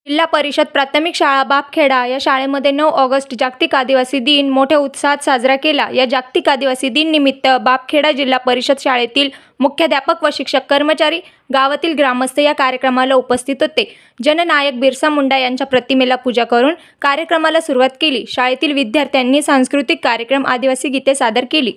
जिल्हा परिषद प्राथमिक शाळा बापखेडा या शाळेमध्ये 9 ऑगस्ट जागतिक आदिवासी दिन मोठ्या उत्साहात साजरा केला। या जागतिक आदिवासी दिन निमित्त बापखेडा जिल्हा परिषद शाळेतील मुख्याध्यापक व शिक्षक कर्मचारी, गावातील ग्रामस्थ या कार्यक्रमाला उपस्थित होते। जननायक बिरसा मुंडा यांच्या प्रतिमेला पूजा करून कार्यक्रमाला सुरुवात केली। शाळेतील विद्यार्थ्यांनी सांस्कृतिक कार्यक्रम, आदिवासी गीते सादर केली।